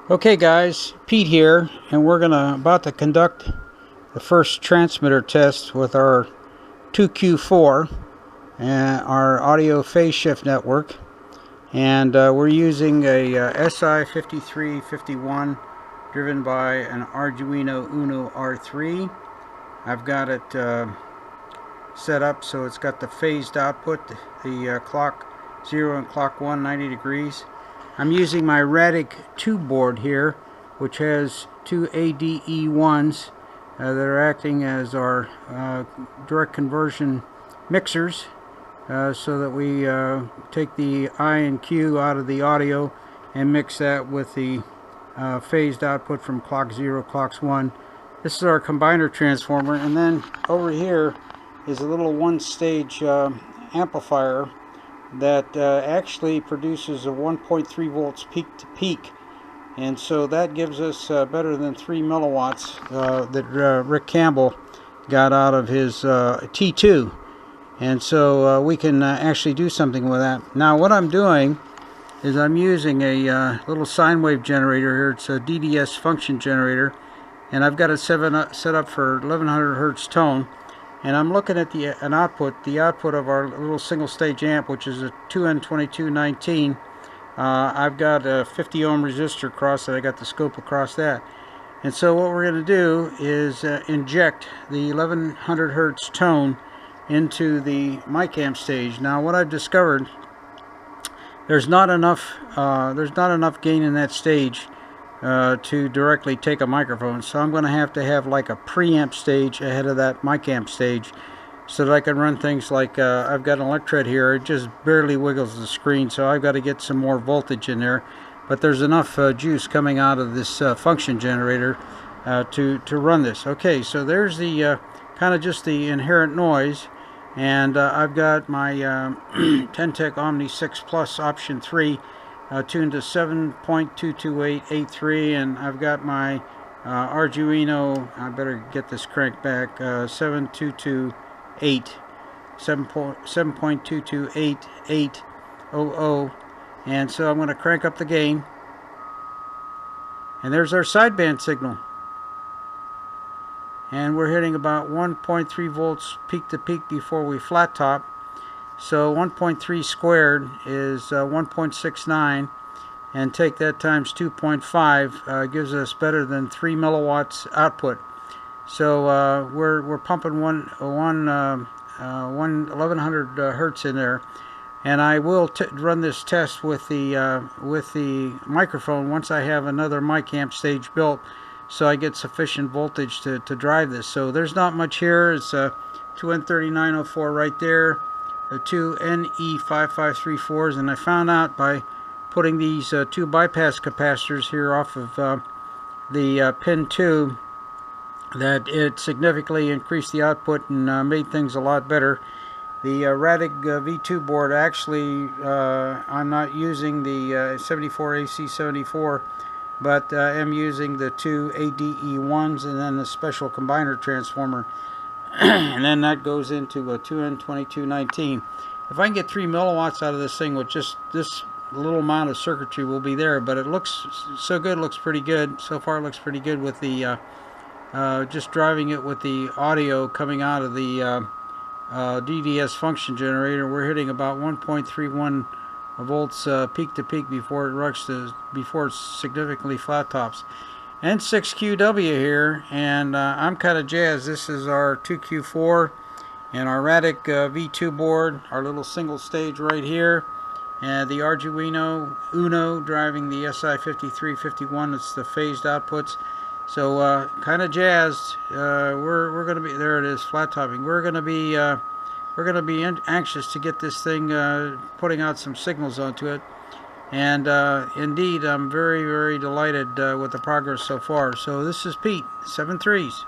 Okay guys, Pete here, and we're about to conduct the first transmitter test with our 2Q4 and our audio phase shift network, and we're using a SI5351 driven by an Arduino Uno R3. I've got it set up so it's got the phased output, the clock 0 and clock 1 90 degrees. I'm using my RADIG V.2 board here, which has two ADE1s that are acting as our direct conversion mixers, so that we take the I and Q out of the audio and mix that with the phased output from clock 0, clocks 1. This is our combiner transformer, and then over here is a little one-stage amplifier that actually produces a 1.3 volts peak to peak, and so that gives us better than 3 milliwatts that Rick Campbell got out of his T2, and so we can actually do something with that. Now what I'm doing is I'm using a little sine wave generator here. It's a DDS function generator, and I've got it set up for 1100 Hertz tone. And I'm looking at the output of our little single stage amp, which is a 2N2219. I've got a 50 ohm resistor across it. I got the scope across that. And so what we're going to do is inject the 1100 Hertz tone into the mic amp stage. Now what I've discovered, there's not enough gain in that stage to directly take a microphone, so I'm going to have like a preamp stage ahead of that mic amp stage, so that I can run things like I've got an electret here. It just barely wiggles the screen, so I've got to get some more voltage in there, but there's enough juice coming out of this function generator to run this. Okay, so there's the kind of just the inherent noise, and I've got my Ten-Tec Omni 6 Plus option 3 tuned to 7.22883, and I've got my Arduino, I better get this crank back, 7.22800, and so I'm going to crank up the gain, and there's our sideband signal, and we're hitting about 1.3 volts peak to peak before we flat top. So 1.3 squared is 1.69, and take that times 2.5 gives us better than 3 milliwatts output. So we're pumping 1100 hertz in there, and I will run this test with the microphone once I have another mic amp stage built, so I get sufficient voltage to drive this. So there's not much here. It's a 2N3904 right there. Two NE5534s, and I found out by putting these two bypass capacitors here off of the pin 2 that it significantly increased the output and made things a lot better. The RADIG V.2 board, actually I'm not using the 74AC74, but I'm using the two ADE1s and then the special combiner transformer. And then that goes into a 2N2219. If I can get 3 milliwatts out of this thing with just this little amount of circuitry, will be there. But it looks so good, looks pretty good. So far it looks pretty good with the just driving it with the audio coming out of the DDS function generator. We're hitting about 1.31 volts peak to peak before it significantly flat tops. And 6QW here, and I'm kind of jazzed. This is our 2Q4 and our RADIG V.2 board, our little single stage right here, and the Arduino Uno driving the SI5351. It's the phased outputs. So kind of jazzed. We're going to be, there it is, flat topping. We're going to be anxious to get this thing putting out some signals onto it. And indeed, I'm very, very delighted with the progress so far. So this is Pete, 7 3s.